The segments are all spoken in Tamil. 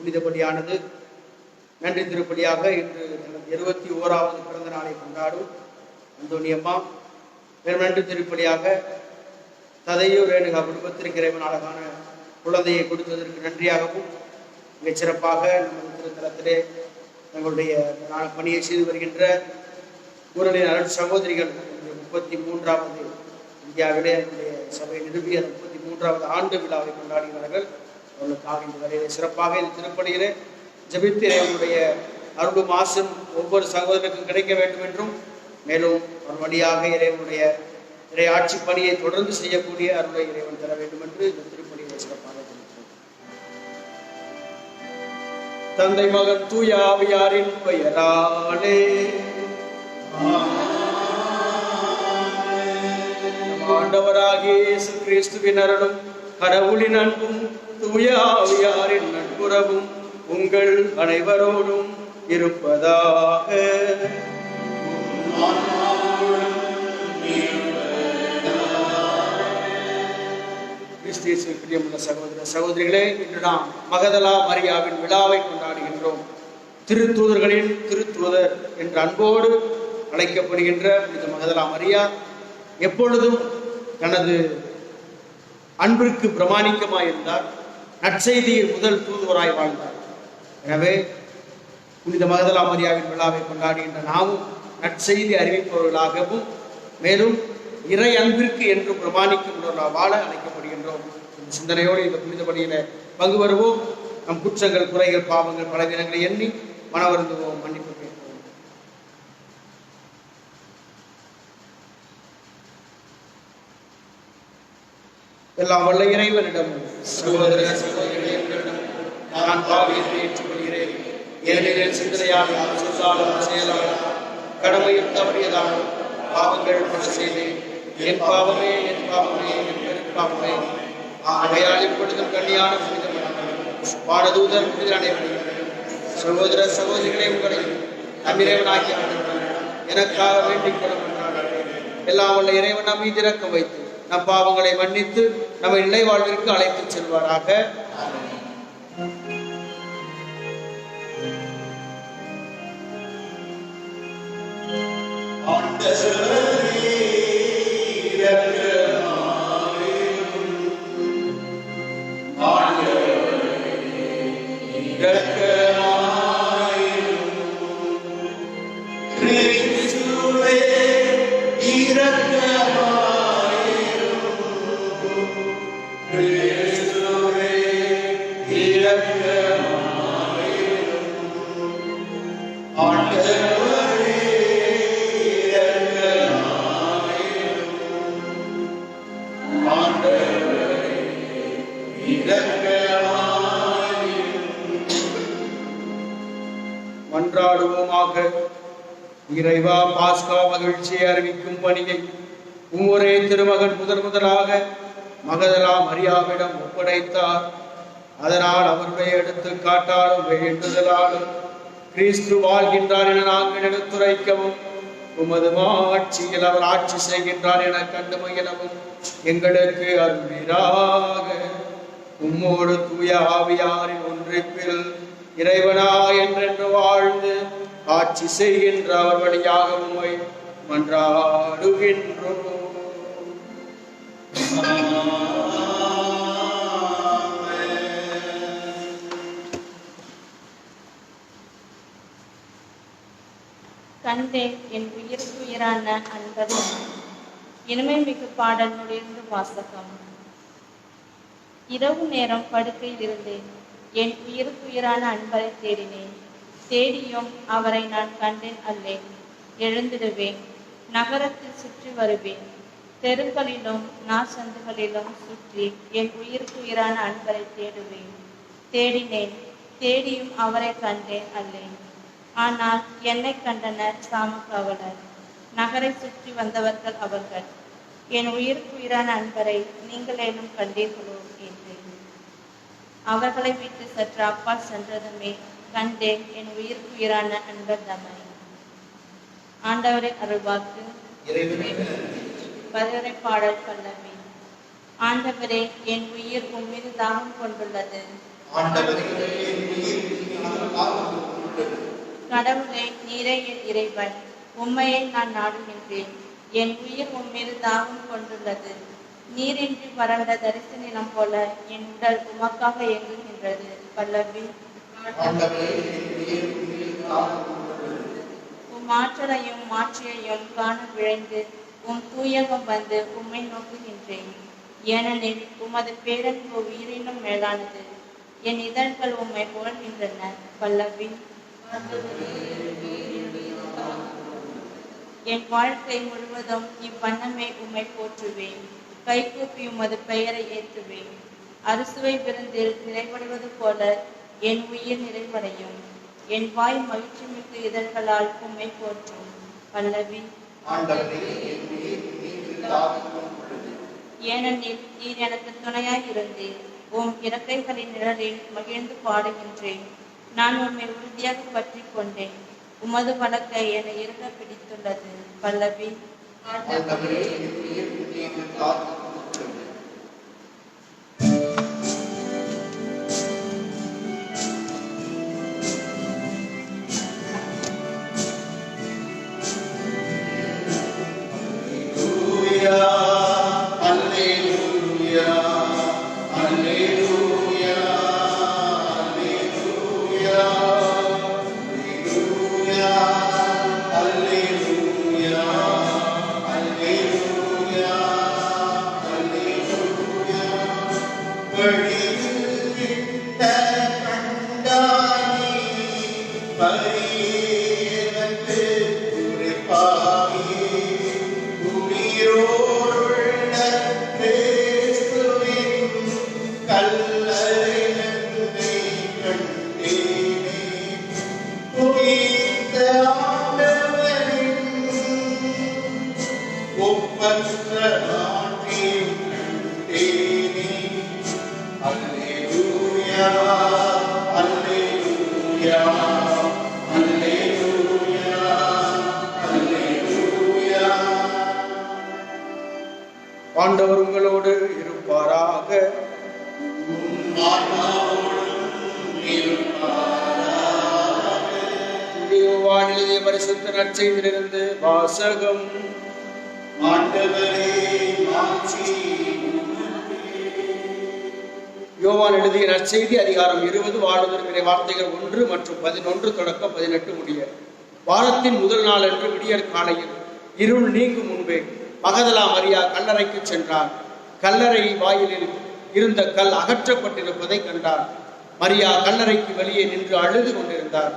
புனிதபலியானது நன்றி திருப்பலியாக இன்று தனது 71வது பிறந்த நாளை கொண்டாடும் அந்தோனியம்மா நன்றி திருப்பலியாக ததையூர் ரேணுகா குடும்பத்திற்கு இறைவன் அழகான குழந்தையை கொடுத்ததற்கு நன்றியாகவும் மிக சிறப்பாக நமது திருத்தலத்திலே தங்களுடைய பணியை செய்து வருகின்ற ஊரலின் அருள் சகோதரிகள் 33வது இந்தியாவிலே என்னுடைய சபை நிறுவிய 33வது ஆண்டு விழாவை கொண்டாடுகிறார்கள். அவர்களுக்காக இந்த வரையிலே சிறப்பாக இந்த திருப்பலியிலே ஜபித்து இறைவனுடைய அருளும் ஆசும் ஒவ்வொரு சகோதரருக்கும் கிடைக்க வேண்டும் என்றும் மேலும் ஒரு வழியாக இறைவனுடைய இறை ஆட்சி பணியை தொடர்ந்து செய்யக்கூடிய அருளை இறைவன் தர வேண்டும் என்று இந்த திருப்பலியிலே சிறப்பாக தந்தை மகன் தூய ஆவியாரின் பெயராலே ஆண்டவராகிய இயேசு கிறிஸ்துவின் அருளும் கடவுளின் அன்பும் தூய ஆவியாரின் நட்புறவும் உங்கள் அனைவரோடும் இருப்பதாக. கிறிஸ்துவின் பிரியமுள்ள சகோதர சகோதரிகளே, இன்று நாம் மகதலா மரியாவின் விழாவை கொண்டாடுகின்றோம். திருத்தூதர்களின் திருத்தூதர் என்ற அன்போடு அழைக்கப்படுகின்ற புனித மகதலா மரியா எப்பொழுதும் தனது அன்பிற்கு பிரமாணிக்கமாயிருந்தார். நற்செய்தியின் முதல் தூதுவராய் வாழ்ந்தார். எனவே புனித மகதலா மரியாவின் விழாவை கொண்டாடுகின்ற நாமும் நற்செய்தி அறிவிப்பவர்களாகவும் மேலும் இறை அன்பிற்கு என்று பிரமாணிக்கும் வாழ அழைக்கப்படுகின்றோம். இந்த சிந்தனையோடு இந்த புனித பணியில பங்கு வருவோம். நம் குற்றங்கள், குறைகள், பாவங்கள், பலவீனங்களை எண்ணி மனவருந்துவோம், மன்னிப்பு கேட்போம். எல்லாம் வல்ல இறைவனிடம் சகோதர சகோதரிகளிடம் நான் பாவியை ஏற்றுக்கொள்கிறேன். ஏனெனில் சிந்தனையாலும் சொல்லாலும் செயலாலும் கடமையில் தவறியதாலும் பாவங்கள் பல செய்தேன். என் பாவமே, என் பாவமே, என் பெரும்பாவமே. ஆகையால் இப்பொழுதும் கண்ணியான புனித பாடதூதர் புனித அனைவரும் சகோதர சகோதரிகளை உங்களை நம்பிறைவனாகிய எனக்காக வேண்டிக் கொள்ளும். எல்லாம் வல்ல இறைவன் நம் மீது இரக்கம் வைத்து நம் பாவங்களை மன்னித்து நம்ம நிலை வாழ்விற்கு அழைத்து செல்வாராக. மன்றாடுவோமாக. இறைவா, பாஸ்கா மகிழ்ச்சியை அறிவிக்கும் பணியை உம்முரே திருமகன் முதலாக மகதலா மரியாவிடம் ஒப்படைத்தார். அதனால் அவருடைய எடுத்து காட்டாலும் வேண்டுதலாலும் கிறிஸ்து வாழ்கின்றார் என நாங்கள் எடுத்துரைக்கவும் உமது ஆட்சியில் அவர் ஆட்சி செய்கின்றார் என கண்டு மகிழவும் எங்களுக்கு அருள்வீராக. உம்மோடு தூய ஆவியாரின் ஒன்றிப்பில் இறைவனா என்றென்று வாழ்ந்து ஆட்சி செய்கின்ற அவர் வழியாக உம்மை மன்றாடுகின்றோம். கண்டேன் என் உயிருக்கு உயிரான அன்பரை. இனிமை மிகு பாடல் நூலிலிருந்து வாசகம். இரவு நேரம் படுக்கையில் இருந்தேன். என் உயிருக்கு உயிரான அன்பரை தேடினேன். தேடியும் அவரை நான் கண்டேன் அல்லேன். எழுந்திடுவேன், நகரத்தில் சுற்றி வருவேன், தெருக்களிலும் நாசந்துகளிலும் சுற்றி என் உயிருக்கு உயிரான அன்பரை தேடுவேன். தேடினேன், தேடியும் அவரை கண்டேன் அல்லேன். ஆனால் என்னை கண்டனர் சாமக்காவலர், நகரை சுற்றி வந்தவர்கள் அவர்கள். என் உயிருக்கு உயிரான அன்பரை நீங்களேனும் கண்டீர்களோ என்றேன். அவர்களை விட்டு சற்று அப்பால் சென்றதுமே கண்டேன் என் உயிருக்கு உயிரான அன்பர் தம்மை. ஆண்டவரின் அருள்வாக்கு. பதிவுரை பாடல் பல்லவி. ஆண்டவரே, என் உயிர் உம்மீது தாகம் கொண்டுள்ளது. கடவுளே, நீரே என் இறைவன், உம்மையை நான் நாடுகின்றேன். என் உயிர் உம்மீது தாகம் கொண்டுள்ளது. நீரின்றி வறண்ட தரிசு நிலம் போல என் உடல் உமக்காக இயங்குகின்றது. பல்லவி. உம் ஆற்றலையும் மாற்றியையும் காண விழைந்து உம் தூயகம் வந்து உம்மை நோக்குகின்றேன். ஏனெனில் உமது பேரன்பு உயிரினும் மேலானது. என் இதழ்கள் உம்மை புகழ்கின்றன. பல்லவி. என் வாழ்க்கை முழுவதும் இவ்வண்ணமே உம்மை போற்றுவேன். கைகூப்பி உமது பெயரை ஏற்றுவேன். அறுசுவை விருந்தில் நிறைவடைவது போல என் உயிர் நிறைவடையும். என் வாய் மகிழ்ச்சி மிக்க இதழ்களால் உம்மை போற்றும். பல்லவி. ஏனெனில் நீர் எனக்கு துணையாய் இருந்தீர். உம் இறக்கைகளின் நிழலில் மகிழ்ந்து பாடுகின்றேன். நான் உம்மை உறுதியாக பற்றி கொண்டேன். உமது வழக்கை என்னை இருக்க பிடித்துள்ளது. பல்லவி. ஆண்டவர் உங்களோடு இருப்பாராக. யோவான் எழுதிய பரிசுத்த நற்செய்தியிலிருந்து வாசகம். யோவான் எழுதிய நற்செய்தி அதிகாரம் 20 வாழ்வதற்கிற வார்த்தைகள் 1 மற்றும் 11 தொடக்கம் 18 முடிய. வாரத்தின் முதல் நாள் அன்று விடியற் காலையில் இருள் நீங்கும் முன்பே மகதலா மரியா கல்லறைக்கு சென்றார். கல்லறை வாயிலில் இருந்த கல் அகற்றப்பட்டிருப்பதை கண்டார். மரியா கல்லறைக்கு வெளியே நின்று அழுது கொண்டிருந்தார்.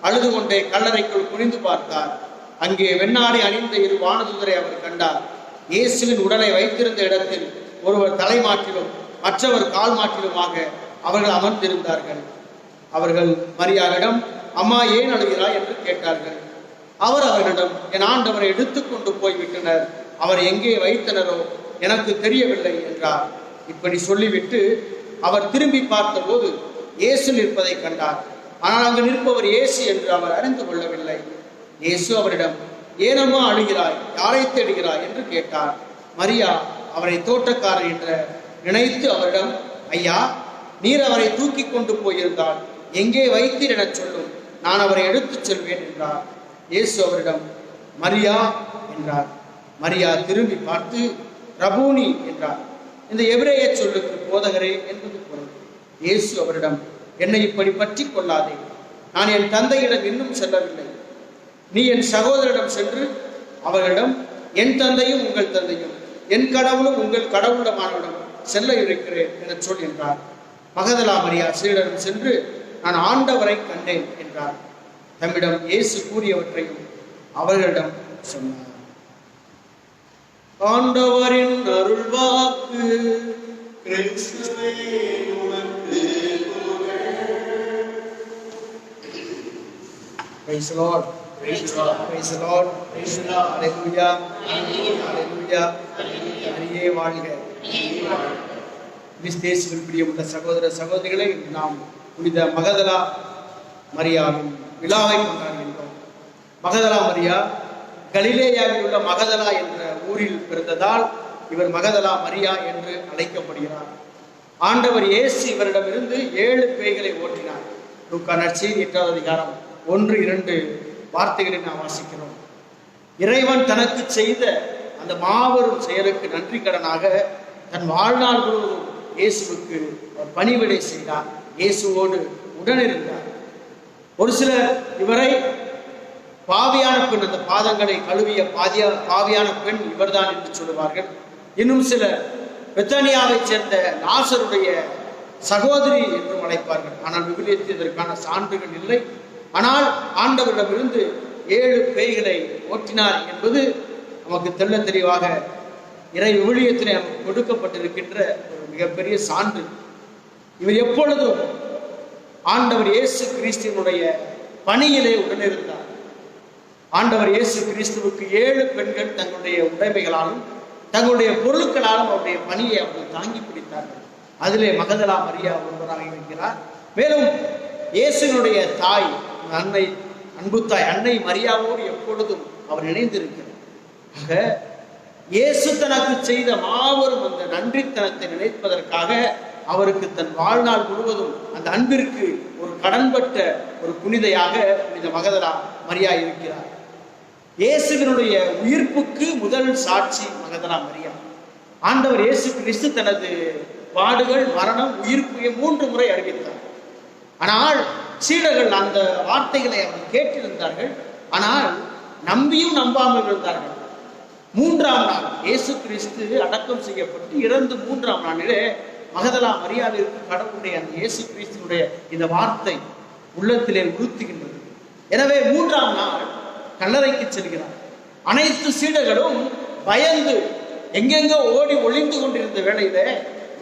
அழுது கொண்டே கல்லறைக்குள் குனிந்து பார்த்தார். அங்கே வெண்ணாடை அணிந்த 2 வானதூதரை அவர் கண்டார். இயேசுவின் உடலை வைத்திருந்த இடத்தில் ஒருவர் தலைமாட்டிலும் மற்றவர் கால் மாட்டிலுமாக அவர்கள் அமர்ந்திருந்தார்கள். அவர்கள் மரியாவிடம், அம்மா, ஏன் அழுகிறாய் என்று கேட்டார்கள். அவர் அவர்களிடம், என் ஆண்டவரை எடுத்துக்கொண்டு போய்விட்டனர். அவர் எங்கே வைத்தனரோ எனக்கு தெரியவில்லை என்றார். இப்படி சொல்லிவிட்டு அவர் திரும்பி பார்த்தபோது இயேசு நிற்பதை கண்டார். ஆனால் அங்கு நிற்பவர் இயேசு என்று அவர் அறிந்து கொள்ளவில்லை. இயேசு அவரிடம், ஏனம்மா அழுகிறாய், யாரை தேடுகிறாய் என்று கேட்டார். மரியா அவரை தோட்டக்காரர் என்று நினைத்து அவரிடம், ஐயா, நீர் அவரை தூக்கி கொண்டு போயிருந்தால் எங்கே வைத்தீர் என சொல்லும், நான் அவரை எடுத்துச் செல்வேன் என்றார். இயேசு அவரிடம், மரியா என்றார். மரியா திரும்பி பார்த்து ரபூனி என்றார். இந்த எபிரேய சொல்லுக்கு போதகரே என்பது பொருள். இயேசு அவரிடம், என்னை இப்படி பற்றி கொள்ளாதே, நான் என் தந்தையிடம் இன்னும் செல்லவில்லை. நீ என் சகோதரிடம் சென்று அவர்களிடம் என் தந்தையும் உங்கள் தந்தையும் என் கடவுளும் உங்கள் கடவுளமானவிடம் செல்ல இருக்கிறேன் என சொல் என்றார். மகதலா மரியா சீடரிடம் சென்று நான் ஆண்டவரை கண்டேன் என்றார். தம்மிடம் இயேசு கூறியவற்றையும் அவர்களிடம் சொன்னார். ஆண்டவரின் அருள்வாக்கு. கிறிஸ்துவே உமக்கு Praise the Lord. Praise the Lord. Praise the Lord. Praise the Lord. Hallelujah. Hallelujah. ஹரியே வாழ்க. கிறிஸ்தேசுவில் பிரியமுள்ள சகோதர சகோதரிகளை, நாம் புனித மகதலா மரியாவின் விழாவை கொண்டாடுகின்றோம். மகதலா மரியா கலிலேயாவில் உள்ள மகதலா என்ற ஊரில் பிறந்ததால் இவர் மகதலா மரியா என்று அழைக்கப்படுகிறார். ஆண்டவர் இயேசு இவரிடமிருந்து 7 பேய்களை ஓட்டினார். லூக்கா நற்செய்தி 8வது அதிகாரம் 1-2 வார்த்தைகளை நாம் வாசிக்கிறோம். இறைவன் தனக்கு செய்த அந்த மாபெரும் செயலுக்கு நன்றி கடனாக தன் வாழ்நாள் முழுவதும் இயேசுவுக்கு பணிவிடை செய்தார். இயேசுவோடு உடனிருந்தார். ஒரு சிலர் இவரை பாவியான பெண், அந்த பாதங்களை கழுவிய பாவியான பெண் இவர்தான் என்று சொல்லுவார்கள். இன்னும் சிலர் பெத்தானியாவை சேர்ந்த லாசருடைய சகோதரி என்றும் அழைப்பார்கள். ஆனால் விவிலியத்தில் இதற்கான சான்றுகள் இல்லை. ஆனால் ஆண்டவரிடமிருந்து 7 பேய்களை ஓட்டினார் என்பது நமக்கு தெள்ள தெளிவாக இறை விவிலியத்திலே நமக்கு கொடுக்கப்பட்டிருக்கின்ற ஒரு மிகப்பெரிய சான்று. இவர் எப்பொழுதும் ஆண்டவர் இயேசு கிறிஸ்துவினுடைய பணியிலே உடனிருந்தார். ஆண்டவர் இயேசு கிறிஸ்துவுக்கு 7 பெண்கள் தங்களுடைய உடைமைகளாலும் தங்களுடைய பொருட்களாலும் அவருடைய பணியை அவர்கள் தாங்கி பிடித்தார்கள். அதிலே மகதலா மரியா ஒருவராக இருக்கிறார். மேலும் இயேசுனுடைய தாய் அன்னை, அன்பு தாய் அன்னை மரியாவோடு எப்பொழுதும் அவர் இணைந்திருக்கிறார். ஆக இயேசு தனக்கு செய்த மாபெரும் அந்த நன்றித்தனத்தை நினைப்பதற்காக அவருக்கு தன் வாழ்நாள் முழுவதும் அந்த அன்பிற்கு ஒரு கடன்பட்ட ஒரு புனிதையாக புனித மகதலா மரியா இருக்கிறார். இயேசுவினுடைய உயிர்ப்புக்கு முதல் சாட்சி மகதலா மரியா. ஆண்டவர் இயேசு கிறிஸ்து தனது பாடுகள், மரணம், உயிர்ப்பை 3 முறை அறிவித்தார். ஆனால் சீடர்கள் அந்த வார்த்தைகளை அவர்கள் கேட்டிருந்தார்கள். ஆனால் நம்பியும் நம்பாமல் இருந்தார்கள். 3ஆம் நாள் இயேசு கிறிஸ்து அடக்கம் செய்யப்பட்டு இறந்து 3ஆம் நாளிலே மகதலா மரியாவிற்கு கடவுளுடைய அந்த இயேசு கிறிஸ்துடைய இந்த வார்த்தை உள்ளத்திலே உறுத்துகின்றது. எனவே 3ஆம் நாள் கல்லறைக்கு செல்கிறார். அனைத்து சீடர்களும் பயந்து எங்கெங்கோ ஓடி ஒளிந்து கொண்டிருந்த வேளையிலே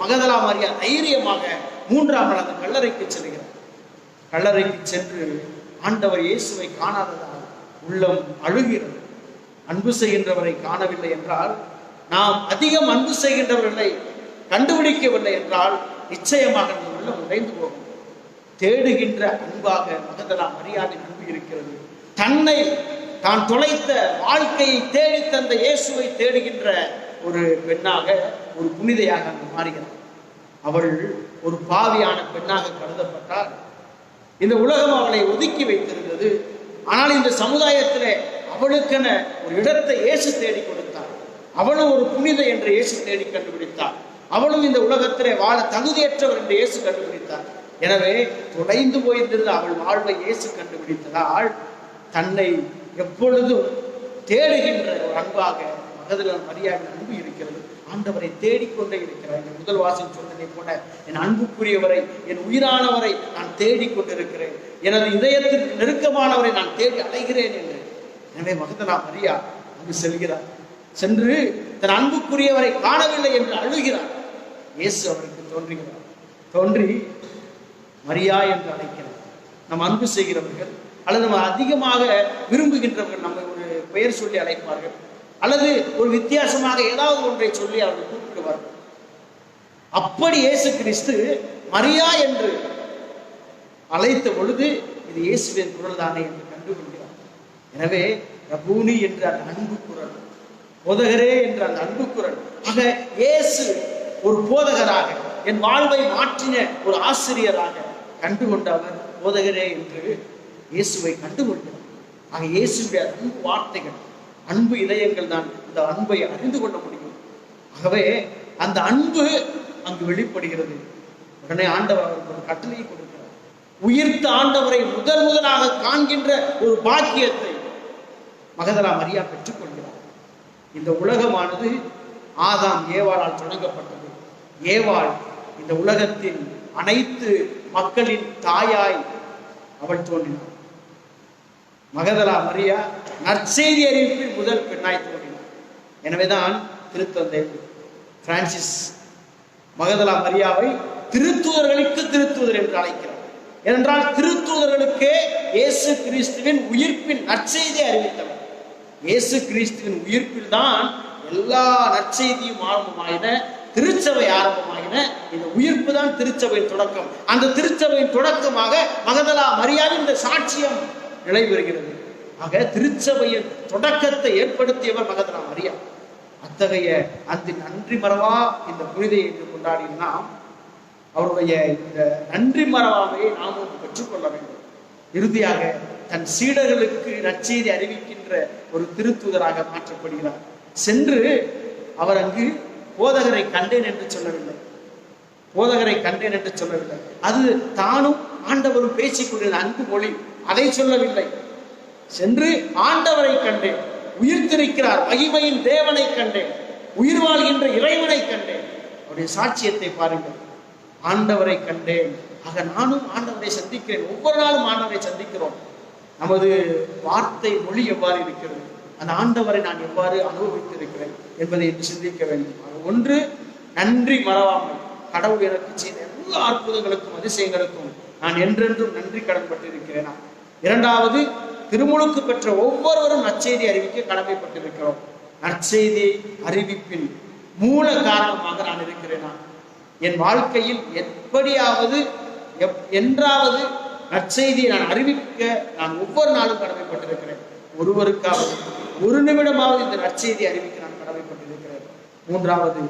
மகதலா மரியா தைரியமாக 3ஆம் நாள் அந்த கல்லறைக்கு செல்கிறார். கல்லறைக்கு சென்று ஆண்டவர் இயேசுவை காணாததால் உள்ளம் அழுகிறது. அன்பு செய்கின்றவரை காணவில்லை என்றால், நாம் அதிகம் அன்பு செய்கின்றவர்களை கண்டுபிடிக்கவில்லை என்றால் நிச்சயமாக அந்த உள்ளம் உடைந்து போகும். தேடுகின்ற அன்பாக மகதலா மரியாவின் அன்பு இருக்கிறது. தன்னை தான் தொலைத்த வாழ்க்கையை தேடி தந்த இயேசுவை தேடுகின்ற ஒரு பெண்ணாக, ஒரு புனிதையாக அங்கு மாறுகிறார். அவள் ஒரு பாவியான பெண்ணாக கருதப்பட்டால் இந்த உலகம் அவளை ஒதுக்கி வைத்திருந்தது. ஆனால் இந்த சமுதாயத்திலே அவளுக்கென ஒரு இடத்தை இயேசு தேடி கொடுத்தார். அவளும் ஒரு புனித என்று இயேசு தேடி கண்டுபிடித்தார். அவளும் இந்த உலகத்திலே வாழ தகுதியற்றவர் என்று இயேசு கண்டுபிடித்தார். எனவே தொலைந்து போயிருந்த அவள் வாழ்வை இயேசு கண்டுபிடித்ததால் தன்னை எப்பொழுதும் தேடுகின்ற ஒரு அன்பாக மகதலா மரியாவின் அன்பு இருக்கிறது. ஆண்டவரை தேடிக்கொண்டே இருக்கிறார். இந்த முதல் வாசல் சொன்னதை போல, என் அன்புக்குரியவரை, என் உயிரானவரை நான் தேடிக்கொண்டிருக்கிறேன். எனது இதயத்திற்கு நெருக்கமானவரை நான் தேடி அலைகிறேன் என்று. எனவே மகதலா மரியா அங்கு செல்கிறார். சென்று தன் அன்புக்குரியவரை காணவில்லை என்று அழுகிறார். இயேசு அவருக்கு தோன்றுகிறார். தோன்றி மரியா என்று அழைக்கிறார். நம் அன்பு செய்கிறவர்கள் அல்லது நம்ம அதிகமாக விரும்புகின்றவர்கள் நம்மை ஒரு பெயர் சொல்லி அழைப்பார்கள், அல்லது ஒரு வித்தியாசமாக ஏதாவது ஒன்றை சொல்லி அவர்கள் கூப்பிடுவார்கள். அப்படி இயேசு கிறிஸ்து மரியா என்று அழைத்த பொழுது இது இயேசுவின் குரல் தானே என்று கண்டுகொள்கிறார். எனவே ரபூனி என்ற அந்த அன்பு குரல், போதகரே என்ற அந்த அன்பு குரல். ஆக இயேசு ஒரு போதகராக, என் வாழ்வை மாற்றின ஒரு ஆசிரியராக கண்டுகொண்ட அவர் போதகரே என்று இயேசுவை கண்டுகொண்டார். ஆக இயேசுடைய அன்பு வார்த்தைகள், அன்பு இதயங்கள் தான் இந்த அன்பை அறிந்து கொள்ள முடியும். ஆகவே அந்த அன்பு அங்கு வெளிப்படுகிறது. உடனே ஆண்டவர் அவருக்கு ஒரு கட்டளையை கொடுக்கிறார். உயிர்த்த ஆண்டவரை முதலாக காண்கின்ற ஒரு பாக்கியத்தை மகதலா மரியா பெற்றுக்கொள்கிறார். இந்த உலகமானது ஆதாம் ஏவாளால் தொடங்கப்பட்டது. ஏவாள் இந்த உலகத்தின் அனைத்து மக்களின் தாயாய் அவள் தோன்றினார். மகதலா மரியா நற்செய்தி அறிவிப்பில் முதல் பெண்ணாய் தோன்றினார். எனவேதான் திருத்தந்தை பிரான்சிஸ் மகதலா மரியாவை திருத்தூதர்களுக்கு திருத்தூதர் என்று அழைக்கிறார். ஏனென்றால் திருத்தூதர்களுக்கே இயேசு கிறிஸ்துவின் உயிர்ப்பின் நற்செய்தியை அறிவித்தவர். இயேசு கிறிஸ்துவின் உயிர்ப்பில் தான் எல்லா நற்செய்தியும் ஆரம்பமாயின, திருச்சபை ஆரம்பமாயின. இந்த உயிர்ப்பு தான் திருச்சபையின் தொடக்கம். அந்த திருச்சபையின் தொடக்கமாக மகதலா மரியாவின் இந்த சாட்சியம் நிலைபெறுகிறது. ஆக திருச்சபையின் தொடக்கத்தை ஏற்படுத்தியவர் மகதலா மரியா. அத்தகைய அந்த நன்றி மறவா இந்த புனிதை என்று கொண்டாடினா அவருடைய இந்த நன்றி மறவாமையை நாமும் பெற்றுக்கொள்ள வேண்டும். இறுதியாக தன் சீடர்களுக்கு நற்செய்தி அறிவிக்கின்ற ஒரு திருத்தூதராக மாற்றப்படுகிறார். சென்று அவர் அங்கு போதகரை கண்டேன் என்று சொல்லவில்லை. போதகரை கண்டேன் என்று சொல்லவில்லை. அது தானும் ஆண்டவரும் பேசிக் கொண்டிருந்த அன்பு மொழி, அதை சொல்லவில்லை. சென்று ஆண்டவரை கண்டேன், உயிர்த்திருக்கிறார் மகிமையின் தேவனை கண்டேன், உயிர் வாழ்கின்ற இறைவனை கண்டேன். அவருடைய சாட்சியத்தை பாருங்கள். ஆண்டவரை கண்டேன். ஆக நானும் ஆண்டவரை சந்திக்கிறேன். ஒவ்வொரு நாளும் ஆண்டவரை சந்திக்கிறோம். நமது வார்த்தை மொழி எவ்வாறு இருக்கிறது, அந்த ஆண்டவரை நான் எவ்வாறு அனுபவித்திருக்கிறேன் என்பதை என்று சிந்திக்க வேண்டும். ஒன்று, நன்றி மறவாமை. கடவுள் எனக்கு செய்த எல்லா அற்புதங்களுக்கும் அதிசயங்களுக்கும் நான் என்றென்றும் நன்றி கடன்பட்டிருக்கிறேன். இரண்டாவது, திருமுழுக்கு பெற்ற ஒவ்வொருவரும் நற்செய்தி அறிவிக்க கடமைப்பட்டிருக்கிறோம். நற்செய்தி அறிவிப்பின் மூல காரணமாக நான் இருக்கிறேனா? என் வாழ்க்கையில் எப்படியாவது என்றாவது நற்செய்தியை நான் அறிவிக்க நான் ஒவ்வொரு நாளும் கடமைப்பட்டிருக்கிறேன். ஒருவருக்காவது ஒரு நிமிடமாவது இந்த நற்செய்தி அறிவிக்க நான் கடமைப்பட்டிருக்கிறேன். மூன்றாவது,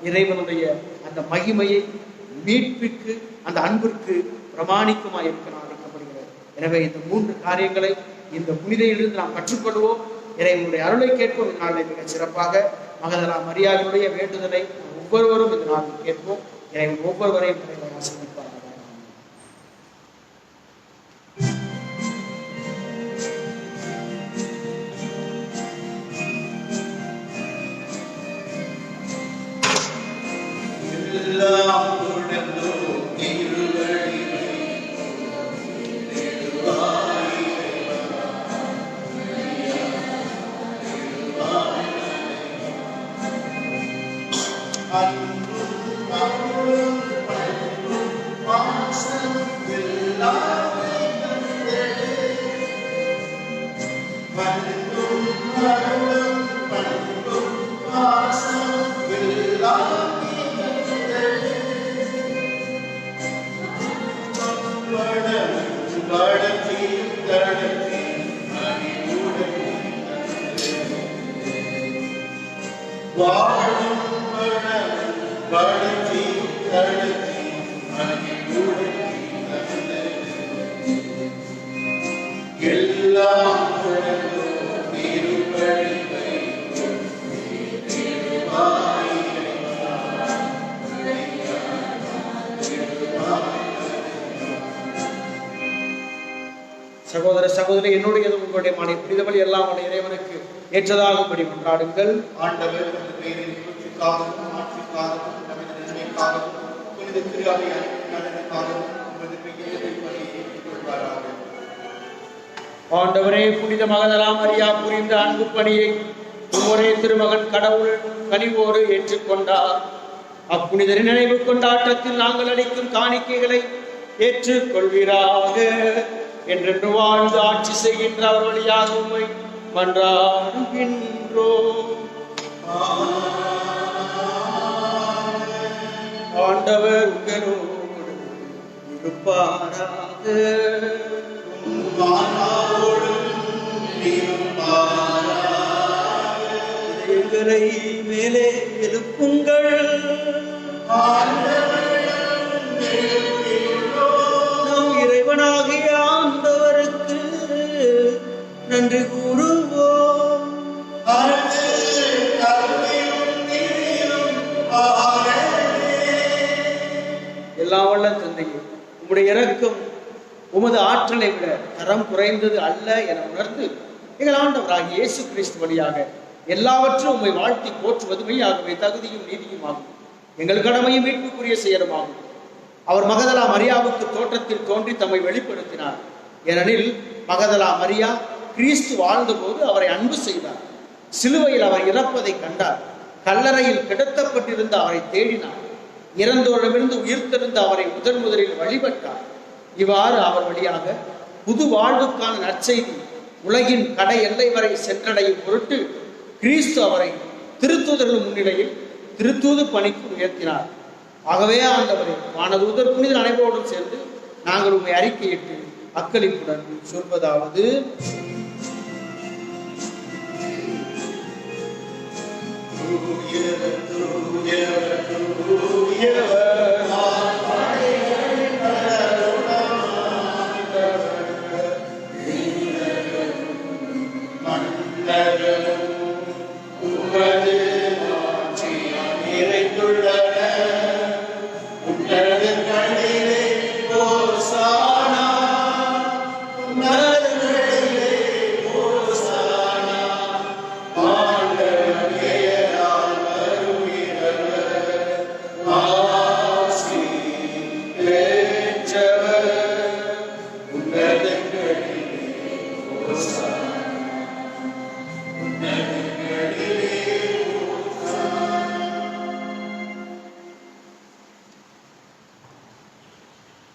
இறைவனுடைய அந்த மகிமையை, மீட்பிற்கு, அந்த அன்பிற்கு பிரமாணிக்கமாக இருக்க நான் அழைக்கப்படுகிறது. எனவே இந்த மூன்று காரியங்களை இந்த புனிதையிலிருந்து நாம் கற்றுக்கொள்வோம். இறைவனுடைய அருளை கேட்போம். இந்த நாளில் மிக சிறப்பாக மகதலா மரியாவினுடைய வேண்டுதலை ஒவ்வொருவரும் இந்த நாளில் கேட்போம். இறைவன் ஒவ்வொருவரையும் ஆசீர்வதிப்பார். சகோதர சகோதரி, என்னுடையது உங்களுடைய மனை புனிதபலி எல்லாம் உடைய இறைவனுக்கு ஏற்றதாகும்படி கொண்டாடுங்கள். ஆண்டவர் தமது பெயரின் புகழ்ச்சிக்காகவும் ஆட்சிக்காகவும் நமது நன்மைக்காகவும் புனித திருஅவை நலனுக்காகவும் உமது பெயரின் பணியை ஏற்றுக்கொள்வாராக. ஆண்டவரே, புனித மகதலா மரியா புரிந்த அன்பு பணியை உம்முடைய திருமகன் கடவுள் கனிவோடு ஏற்றுக்கொண்டார். அப்புனிதரின் நினைவு கொண்டாட்டத்தில் நாங்கள் அளிக்கும் காணிக்கைகளை ஏற்றுக்கொள்வீராக. என்றென்று வாழ்ந்து ஆட்சி செய்கின்ற அவர் வழியாக உம்மை மன்றாடுகின்றோம். ஆண்டவர் உங்களோடு இருப்பாராக. இதயங்களை மேலே எழுப்புங்கள். நம் இறைவனாகிய ஆண்டவருக்கு நன்றி கூறுவோம். எல்லாம் வல்ல தந்தையே, உம்முடைய இரக்கம் உமது ஆற்றலை விட தரம் குறைந்தது அல்ல என உணர்ந்து எங்கள் ஆண்டவராகிய இயேசு கிறிஸ்து வழியாக எல்லாவற்றும் உம்மை வாழ்த்தி போற்றுவது மெய்யாகவே தகுதியும் நீதியும் ஆகும். எங்கள் கடமையும் மீட்புக்குரிய செயலுமாகும். அவர் மகதலா மரியாவுக்கு தோற்றத்தில் தோன்றி தம்மை வெளிப்படுத்தினார். ஏனெனில் மகதலா மரியா கிறிஸ்து வாழ்ந்த போது அவரை அன்பு செய்தார். சிலுவையில் அவர் இறப்பதை கண்டார். கல்லறையில் கிடத்தப்பட்டிருந்த அவரை தேடினார். இறந்தோரிடமிருந்து உயிர்த்தெழுந்த அவரை முதலில் வழிபட்டார். இவ்வாறு அவர் வழியாக புது வாழ்வுக்கான நற்செய்தி உலகின் கடை எல்லை வரை சென்றடையும் பொருட்டு கிறிஸ்து அவரை திருத்தூதர்கள் முன்னிலையில் திருத்தூது பணிக்கு உயர்த்தினார். ஆகவே ஆண்டவரே, வானதூதர் புனிதர் அனைவரோடும் சேர்ந்து நாங்கள் உண்மை அறிக்கையிட்டு அக்களிப்புடன் சொல்வதாவது: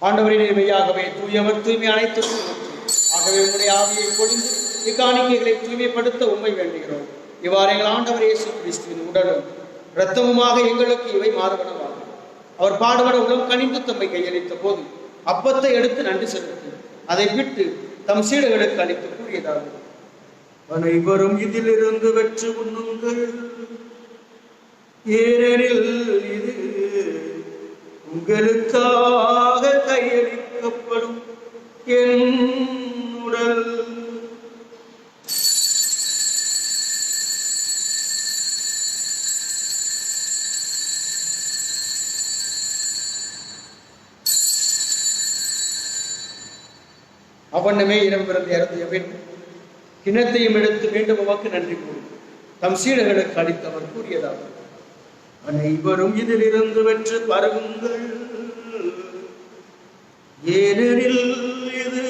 ஆண்டவரே, மெய்யாகவே தூயவர், தூய்மை அனைத்துக்கும் ஆகவே உம்முடைய ஆவியை பொழிந்து இக்காணிக்கைகளை தூய்மைப்படுத்த உண்மை வேண்டுகிறோம். இவ்வாறு எங்கள் ஆண்டவர் இயேசு கிறிஸ்துவின் உடலும் இரத்தமுமாக எங்களுக்கு இவை மாறுபனவாகும். அவர் பாடுபட உளம் கனிந்து தம்மை கையளித்த போது அப்பத்தை எடுத்து நன்றி செலுத்தி அதை விட்டு தம் சீடர்களுக்கு அளித்து கூறியதாகும்: அனைவரும் இதிலிருந்து வெற்று உண்ணுங்கள், ஏனெனில் இது உங்களுக்காக கையளிக்கப்படும் என் உடல். அவனமே இடம்பிறந்து இறந்திய பின் கிணத்தையும் எடுத்து மீண்டும் உமக்கு நன்றி கூறி தம் சீடர்களுக்கு அளித்தவர் கூறியதாகும்: அனைவரும் இதிலிருந்து வெற்று பருகுங்கள், ஏனெனில் இது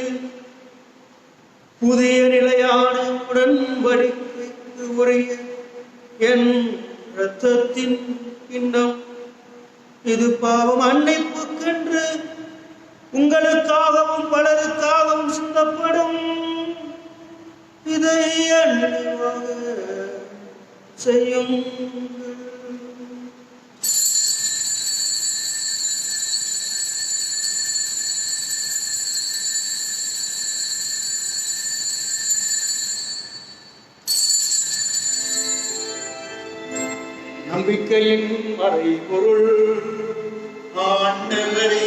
புதிய நிலையான உடன்படிக்கைக்கு உரிய என் இரத்தத்தின் கிண்ணம். இது பாவம் மன்னிப்புக்கென்று உங்களுக்காகவும் பலருக்காகவும் சிந்தப்படும். இதை நினைவாக செய்யுங்கள். நம்பிக்கையின் மறைபொருள் ஆண்டவரே,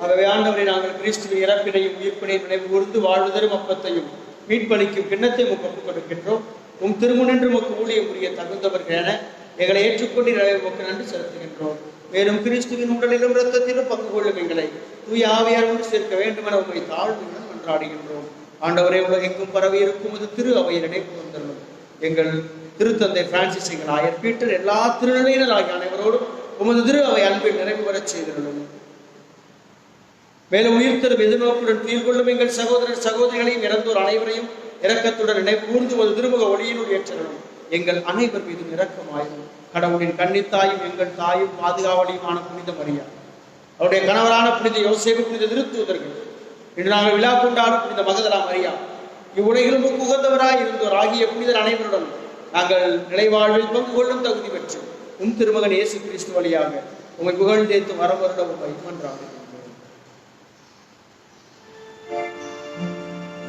ஆகவே ஆண்டவரை, நாங்கள் கிறிஸ்துவின் இறப்பினையும் உயிர்ப்பினையும் நினைவு கூர்ந்து வாழ்வுதரும் அப்பத்தையும் மீட்பளிக்கும் கிண்ணத்தை ஒப்புக் கொடுக்கின்றோம். உம் திருமுனின்று உமக்கு ஊழியம் புரிய தகுந்தவர்கள் என எங்களை ஏற்றுக்கொண்டு உமக்கு நன்றி செலுத்துகின்றோம். மேலும் கிறிஸ்துவின் உடலிலும் இரத்தத்திலும் பங்கு கொள்ளும் எங்களை தூய ஆவியாரோடு சேர்க்க வேண்டும் என உங்களை தாழ்வுடன் கொண்டாடுகின்றோம். ஆண்டவரே, உலகெங்கும் பரவி இருக்கும் இது திரு அவையில் நினைப்பு வந்தரும். எங்கள் திருத்தந்தை பிரான்சிஸ், எங்கள் ஆயர் பீட்டர், எல்லா திருநிலையினர் ஆகிய அனைவரோடும் உமது திரு அவை அன்பில் நிறைவு பெறச் செய்திருந்தோம். மேலும் உயிர்த்தரும் எதிர்நோக்குடன் தீர் கொள்ளும் எங்கள் சகோதரர் சகோதரிகளையும் இறந்தோர் அனைவரையும் இரக்கத்துடன் நினைவு கூர்ந்து ஒரு திருமுக ஒளியினுள் ஏற்றலும். எங்கள் அனைவர் மீதும் இரக்கமாயும் கடவுளின் கன்னித்தாயும் எங்கள் தாயும் பாதுகாவலியுமான புனித மரியா, அவருடைய கணவரான புனித யோசேப்பு, புனித திருத்தூதர்கள், இன்று நாங்கள் விழா கொண்டாடும் புனித மகதலா மரியா, இவ்வுலகிலும் உகந்தவராய் இருந்தோர் ஆகிய புனிதர் அனைவருடன் நாங்கள் நிலைவாழ்வில் பங்கு கொள்ளும் தகுதி பெற்று உம் திருமகன் இயேசு கிறிஸ்து வழியாக உமை புகழ்ந்தேத்து வரவருட உமை மன்றாடுகின்றோம்.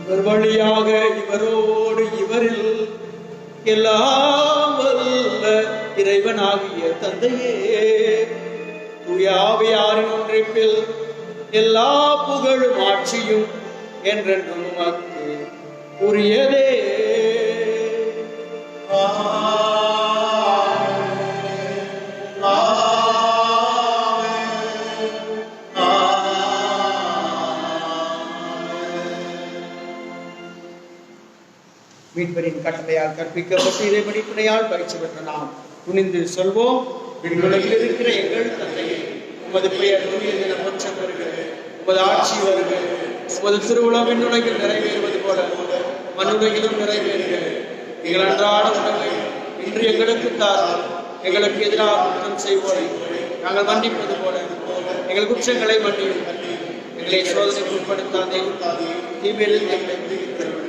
இவர் வழியாக இவரோடு இவரில் எல்லாம் வல்ல இறைவனாகிய தந்தையே, தூய ஆவியாரின் ஒன்றிப்பில் எல்லா புகழும் ஆட்சியும் என்றென்றும் உமக்கு உரியதே. மீட்பரின் கட்டளையால் கற்பிக்கப்பட்டு இறைவனி துணையால் பயிற்சி பெற்ற நாம் துணிந்து சொல்வோம். விண்ணுலகில் இருக்கிற எங்கள் தந்தையே, உமது பெயர் துணியதென போற்றப் பெறுக. உமது ஆட்சி வருக. உமது திருவுளம் விண்ணுலகில் நிறைவேறுவது போல மண்ணுலகிலும் நிறைவேறுக. எங்கள் அன்றாட உணவை இன்று எங்களுக்கு தாரும். எங்களுக்கு எதிராக குற்றம் செய்வோரை நாங்கள் மன்னிப்பது போல எங்கள் குற்றங்களை மன்னியும். எங்களை சோதனைக்கு உட்படுத்தாதே, தீமையிலிருந்து எங்களை விடுவித்தருளும்.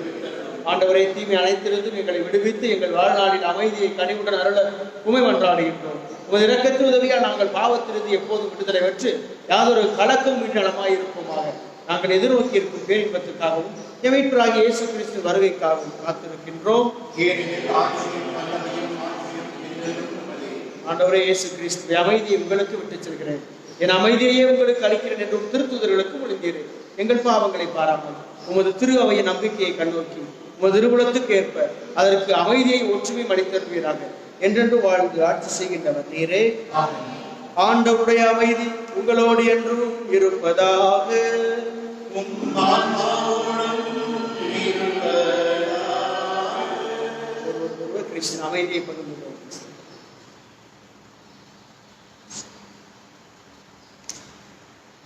ஆண்டவரை தீமை அனைத்திலிருந்து எங்களை விடுவித்து எங்கள் வாழ்நாளில் அமைதியை கனிவுடன் அருள உமை மன்றாடுகின்றோம். உமது இரக்கத்தின் உதவியால் நாங்கள் பாவத்திலிருந்து எப்போதும் விடுதலை பெற்று யாதொரு கலக்கம் நலமாய் இருப்போமாக. நாங்கள் எதிர்நோக்கி இருக்கும் பேரின்பத்துக்காகவும் மீட்பராகிய இயேசு கிறிஸ்து வருகைக்காகவும் காத்திருக்கின்றோம். ஆண்டவரே இயேசு கிறிஸ்து, அமைதியை உங்களுக்கு விட்டுச் செல்கிறேன், என் அமைதியையே உங்களுக்கு அளிக்கிறேன் என்றும் திருத்துதர்களுக்கு ஒழுங்கிறேன். எங்கள் பாவங்களை பாராமல் உமது திரு அவையின் நம்பிக்கையை கண்ணோக்கி உமது திருவுளத்துக்கு ஏற்ப அதற்கு அமைதியை ஒற்றுமை அளித்தருவீராக. என்றென்று வாழ்ந்து ஆட்சி செய்கின்றவர் நீரே. ஆண்டவருடைய அமைதி உங்களோடு என்றும் இருப்பதாக. கிறிஸ்தின் அமைதியை பகிர்ந்து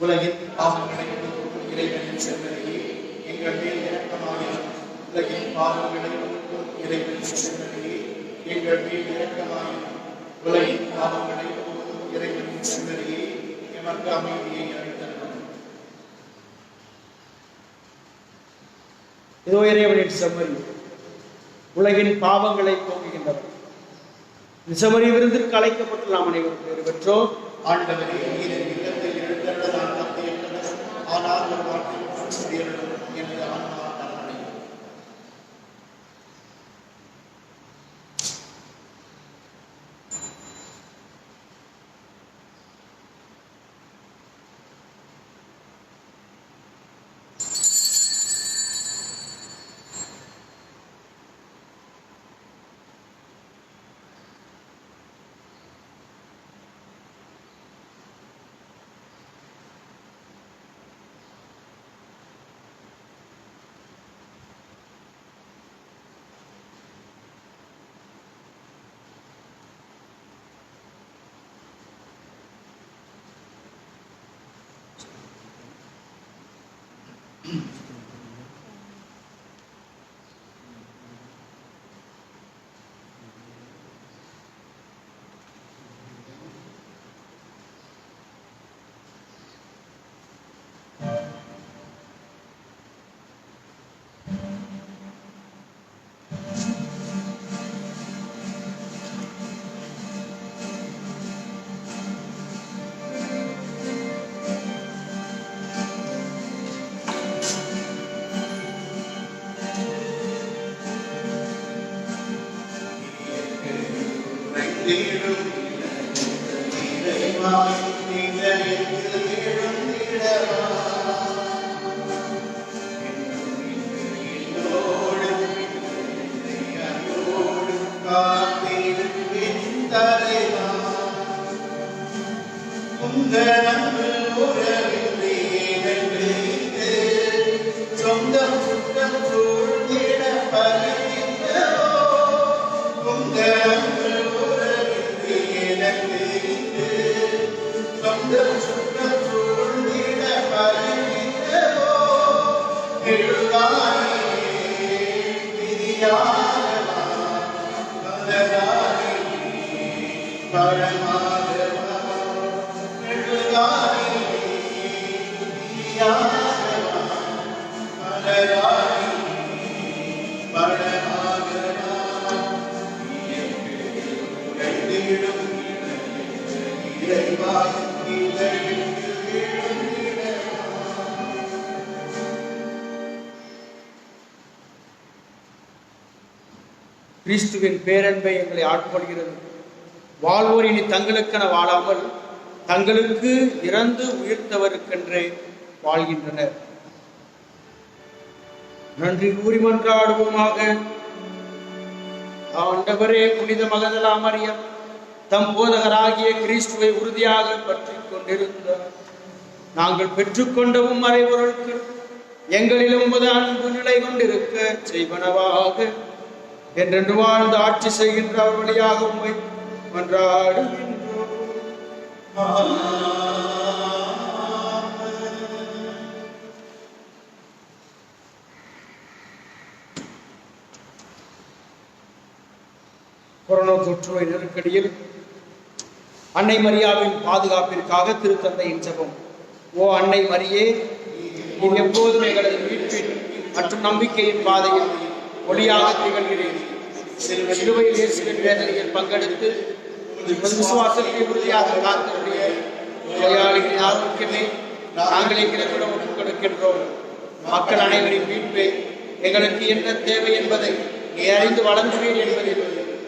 உலகின் பாவங்களை இறைவனின் செம்மறியே எங்கள் மேல் இரக்கமாயிரும். உலகின் பாவங்களை இறைவனின் செம்மறியே எங்கள் மேல் இரக்கமாயிரும். உலகின் பாவங்களை இறைவனின் செம்மறியே எமக்கு அமைதியை அளித்தருளும். இதோ இறைவனின் செம்மறி, உலகின் பாவங்களை போக்குகின்றவர். செம்மறி விருந்திற்கு அழைக்கப்பட்டு நாம் அனைவரும் பேறு பெற்றோம். ஆண்டவரே, நீரின் இல்லத்தை எழுந்தருள ஆனால் ஒரு வாழ்க்கையில் எனது ஆன்மா தரமடையும். கிறிஸ்துவின் பேரன்பை எங்களை ஆட்கொள்கிறது. வாழ்வோர் இனி தங்களுக்கென வாழாமல் தங்களுக்கு இறந்து உயிர்த்தவருக்கென்றே வாழ்கின்றனர். நன்றி கூறி மன்றாடுவோமாக. ஆண்டவரே, புனித மகதலா மரியம் தம் போதகராகிய கிறிஸ்துவை உறுதியாக பற்றி கொண்டிருந்தார். நாங்கள் பெற்றுக்கொண்டவும் மறைபொருளுக்கு எங்களிலும் உமது அன்பு நிலை கொண்டிருக்க செய்வனவாக. என்றென்று வாழ்ந்து ஆட்சி செய்கின்ற அவர் வழியாக உம்மை மன்றாடுகின்றோம். கொரோனா தொற்று நோய் நெருக்கடியில் அன்னை மரியாவின் பாதுகாப்பிற்காக திருத்தந்தையின் ஜெபம். ஓ அன்னை மரியே, நீர் எப்போதும் எங்களது மீட்பின் மற்றும் நம்பிக்கையின் பாதையில் ஒளியாக திகழ்கிறேன். சிலுவையில் இயேசுவின் வேதனையில் பங்கெடுத்து விசுவாசத்தை உறுதியாக காத்திருக்கிற நோயாளிகளின் ஆரோக்கியமே நாங்கள் எங்களுக்கு ஒப்புக் கொடுக்கின்றோம். மக்கள் அனைவரின் மீட்பே எங்களுக்கு என்ன தேவை என்பதை நீ அறிந்து வழங்குவீர் என்பதில்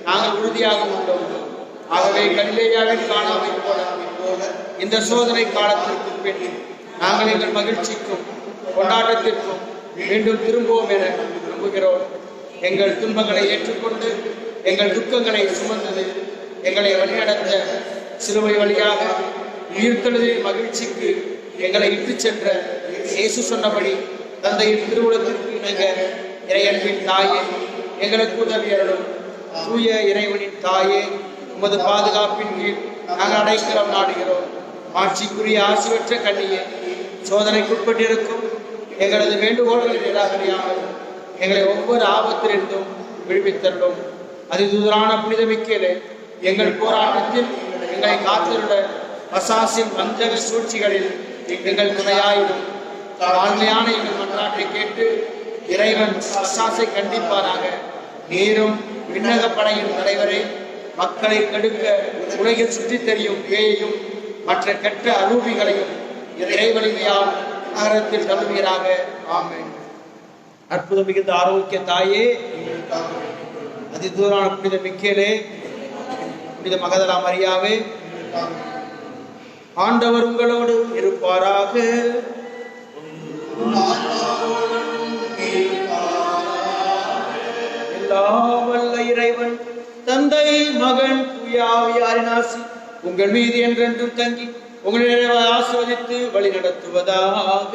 நாங்கள் உறுதியாக உள்ளோம். ஆகவே கலிலேயாவின் காணாமை போல இந்த சோதனை காலத்திற்கு பின் நாங்கள் எங்கள் மகிழ்ச்சிக்கும் கொண்டாட்டத்திற்கும் மீண்டும் திரும்புவோம் என நம்புகிறோம். எங்கள் துன்பங்களை ஏற்றுக்கொண்டு எங்கள் துக்கங்களை சுமந்தது எங்களை வழிநடத்த சிலுவை வழியாக உயிர்த்தெழுதலின் மகிழ்ச்சிக்கு எங்களை இட்டுச் சென்ற இயேசு சொன்னபடி தந்தையின் திருவுளத்திற்கு இணங்க இறையன்பின் தாயே எங்களுக்கு உதவி அருளும். தூய இறைவனின் தாயே, உமது பாதுகாப்பின் கீழ் நாங்கள் அடைக்கலம் நாடுகிறோம். ஆட்சிக்குரிய ஆசி பெற்ற கண்ணியே, சோதனைக்குட்பட்டிருக்கும் எங்களது வேண்டுகோள்களை நிராகரியாமல் எங்களை ஒவ்வொரு ஆபத்திலிருந்தும் விடுவித்தருளும். அதிதூதரான புனித மிக்கேலே, எங்கள் போராட்டத்தில் எங்களை காத்திருந்த பசாசின் வஞ்சக சூழ்ச்சிகளில் எங்கள் துணையாயிடும். தாழ்மையான எங்கள் மன்றாட்டை கேட்டு இறைவன் பசாசை கண்டிப்பாராக. நீரும் விண்ணக படையின் தலைவரை, மக்களை கெடுக்க உலகில் சுற்றித் தெரியும் பேயையும் மற்ற கெட்ட அரூபிகளையும் இறைவலிமையால் நகரத்தில் தழுவீராக. ஆமென். அற்புதம் மிகுந்த ஆரோக்கிய தாயே, அதிதூரான புனித மிக்கேலே, புனித மகதலா மரியாவே, ஆண்டவர் உங்களோடு இருப்பாராக. எல்லாம் வல்ல இறைவன் தந்தை, மகன், தூய ஆவியாரின் ஆசி உங்கள் மீது என்றென்றும் தங்கி உங்களை ஆசீர்வதித்து வழி நடத்துவதாக.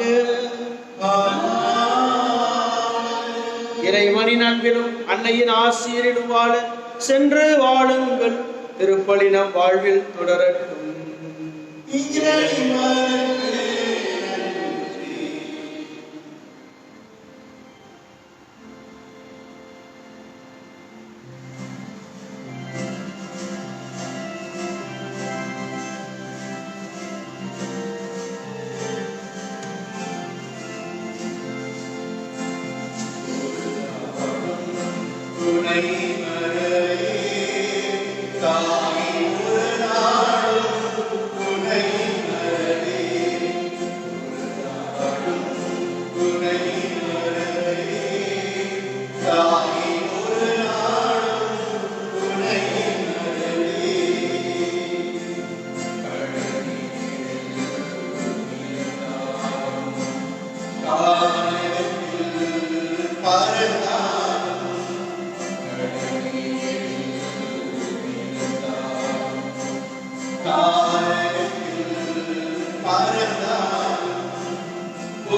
இறைவனின் அன்பிலும் அன்னையின் ஆசிரியரிலும் வாழ சென்று வாழுங்கள். திருப்பலி நம் வாழ்வில் தொடரட்டும்.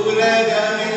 உலகமே